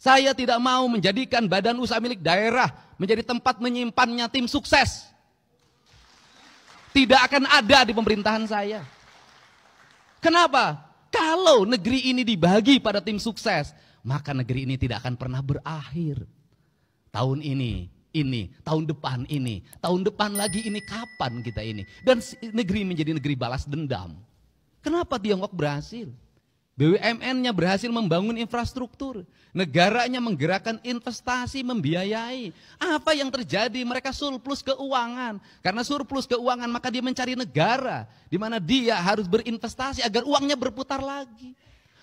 Saya tidak mau menjadikan badan usaha milik daerah menjadi tempat menyimpannya tim sukses. Tidak akan ada di pemerintahan saya. Kenapa? Kalau negeri ini dibagi pada tim sukses, maka negeri ini tidak akan pernah berakhir. Tahun ini, tahun depan lagi ini, kapan kita ini? Dan negeri menjadi negeri balas dendam. Kenapa Tiongkok berhasil? BUMN-nya berhasil membangun infrastruktur. Negaranya menggerakkan investasi, membiayai. Apa yang terjadi? Mereka surplus keuangan. Karena surplus keuangan maka dia mencari negara di mana dia harus berinvestasi agar uangnya berputar lagi.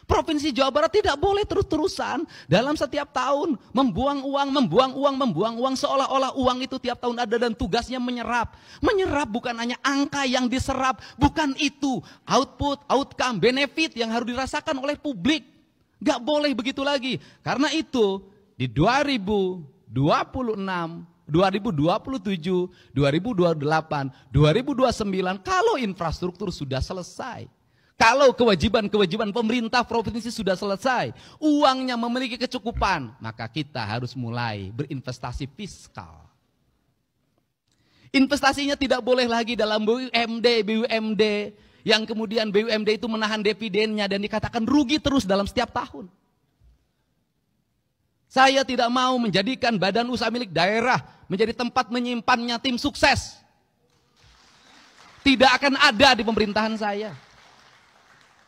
Provinsi Jawa Barat tidak boleh terus-terusan dalam setiap tahun membuang uang seolah-olah uang itu tiap tahun ada dan tugasnya menyerap. Menyerap bukan hanya angka yang diserap, bukan itu output, outcome, benefit yang harus dirasakan oleh publik. Gak boleh begitu lagi. Karena itu di 2026, 2027, 2028, 2029 kalau infrastruktur sudah selesai, kalau kewajiban-kewajiban pemerintah provinsi sudah selesai, uangnya memiliki kecukupan, maka kita harus mulai berinvestasi fiskal. Investasinya tidak boleh lagi dalam BUMD, yang kemudian BUMD itu menahan dividennya dan dikatakan rugi terus dalam setiap tahun. Saya tidak mau menjadikan badan usaha milik daerah menjadi tempat menyimpannya tim sukses. Tidak akan ada di pemerintahan saya.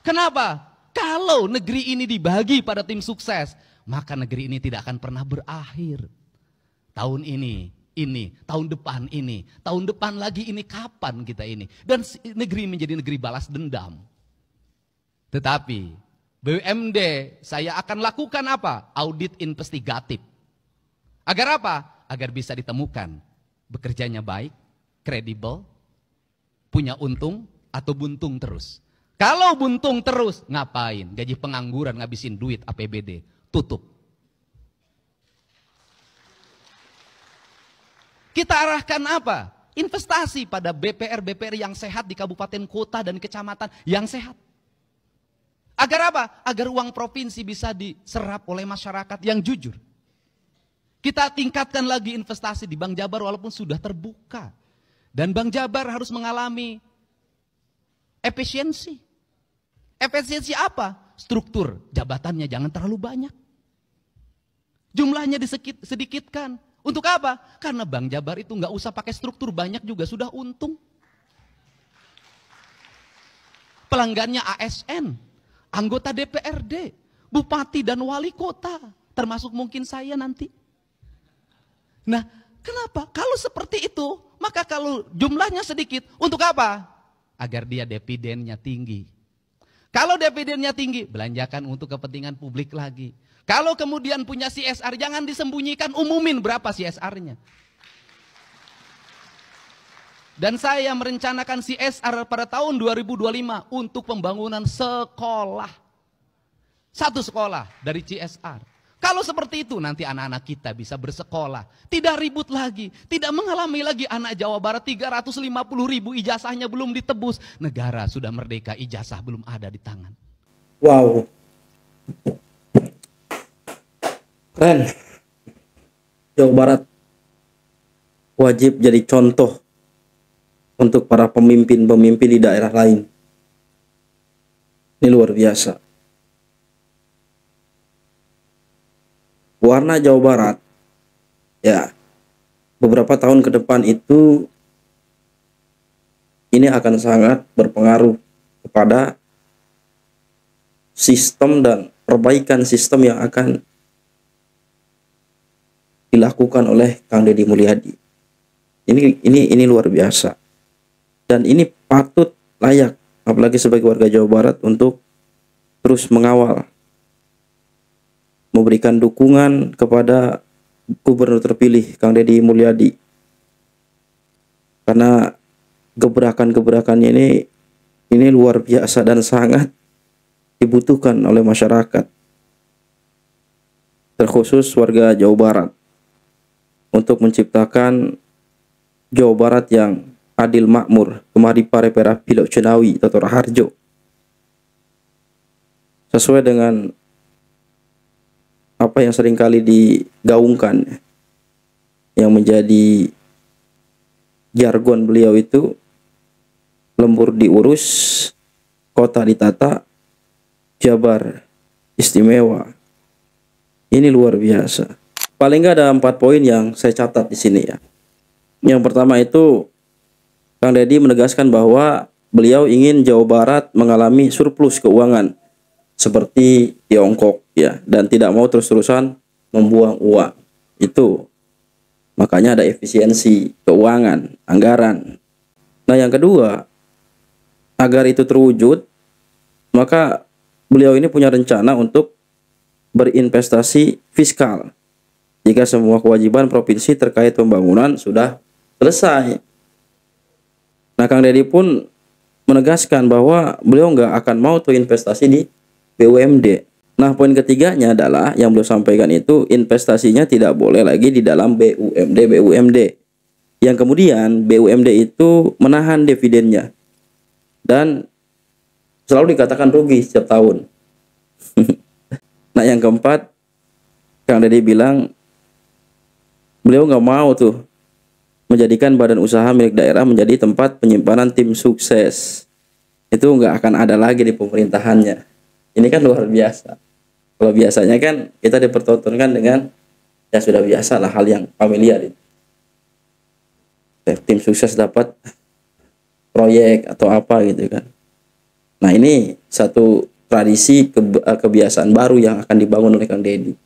Kenapa? Kalau negeri ini dibagi pada tim sukses, maka negeri ini tidak akan pernah berakhir. Tahun ini, tahun depan lagi ini, kapan kita ini? Dan negeri menjadi negeri balas dendam. Tetapi BUMD saya akan lakukan apa? Audit investigatif. Agar apa? Agar bisa ditemukan bekerjanya baik, kredibel, punya untung atau buntung terus. Kalau buntung terus, ngapain? Gaji pengangguran, ngabisin duit APBD, tutup. Kita arahkan apa? Investasi pada BPR-BPR yang sehat di kabupaten kota dan kecamatan yang sehat. Agar apa? Agar uang provinsi bisa diserap oleh masyarakat yang jujur. Kita tingkatkan lagi investasi di Bank Jabar walaupun sudah terbuka. Dan Bank Jabar harus mengalami efisiensi. Efisiensi apa? Struktur jabatannya jangan terlalu banyak. Jumlahnya disedikitkan. Untuk apa? Karena Bank Jabar itu nggak usah pakai struktur banyak juga sudah untung. Pelanggannya ASN, anggota DPRD, bupati dan wali kota, termasuk mungkin saya nanti. Nah, kenapa? Kalau seperti itu, maka kalau jumlahnya sedikit, untuk apa? Agar dia dividennya tinggi. Kalau dividennya tinggi, belanjakan untuk kepentingan publik lagi. Kalau kemudian punya CSR, jangan disembunyikan, umumin berapa CSR-nya. Dan saya merencanakan CSR pada tahun 2025 untuk pembangunan sekolah. Satu sekolah dari CSR. Kalau seperti itu nanti anak-anak kita bisa bersekolah. Tidak ribut lagi. Tidak mengalami lagi anak Jawa Barat 350.000 ijazahnya belum ditebus. Negara sudah merdeka, ijazah belum ada di tangan. Wow. Keren. Jawa Barat wajib jadi contoh untuk para pemimpin-pemimpin di daerah lain. Ini luar biasa. Warna Jawa Barat, ya, beberapa tahun ke depan itu ini akan sangat berpengaruh kepada sistem dan perbaikan sistem yang akan dilakukan oleh Kang Deddy Mulyadi. Ini luar biasa. Dan ini patut, layak, apalagi sebagai warga Jawa Barat, untuk terus mengawal, memberikan dukungan kepada Gubernur terpilih Kang Deddy Mulyadi. Karena gebrakan-gebrakannya ini luar biasa dan sangat dibutuhkan oleh masyarakat, terkhusus warga Jawa Barat, untuk menciptakan Jawa Barat yang adil makmur, kemari parepera Pilok Cenawi Toto Raharjo, sesuai dengan apa yang seringkali digaungkan, yang menjadi jargon beliau itu lembur diurus, kota ditata, Jabar istimewa. Ini luar biasa. Paling nggak ada 4 poin yang saya catat di sini ya. Yang pertama itu Kang Deddy menegaskan bahwa beliau ingin Jawa Barat mengalami surplus keuangan seperti Tiongkok ya, dan tidak mau terus-terusan membuang uang. Itu makanya ada efisiensi keuangan, anggaran. Nah, yang kedua, agar itu terwujud, maka beliau ini punya rencana untuk berinvestasi fiskal jika semua kewajiban provinsi terkait pembangunan sudah selesai. Nah, Kang Deddy pun menegaskan bahwa beliau nggak akan mau tuh investasi di BUMD. Nah, poin ketiganya adalah yang beliau sampaikan itu investasinya tidak boleh lagi di dalam BUMD yang kemudian BUMD itu menahan dividennya dan selalu dikatakan rugi setiap tahun. Nah, yang keempat, Kang Deddy bilang beliau nggak mau tuh menjadikan badan usaha milik daerah menjadi tempat penyimpanan tim sukses. Itu nggak akan ada lagi di pemerintahannya. Ini kan luar biasa. Kalau biasanya kan kita dipertontonkan dengan ya sudah biasa lah, hal yang familiar itu. Tim sukses dapat proyek atau apa gitu kan. Nah, ini satu tradisi kebiasaan baru yang akan dibangun oleh Kang Deddy.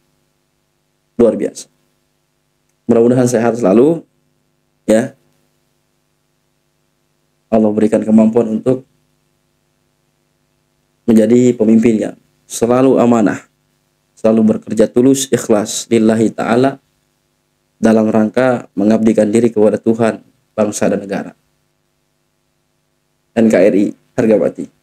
Luar biasa. Mudah-mudahan sehat selalu ya. Allah berikan kemampuan untuk menjadi pemimpin yang selalu amanah, selalu bekerja tulus, ikhlas lillahi ta'ala dalam rangka mengabdikan diri kepada Tuhan, bangsa dan negara. NKRI Harga Mati.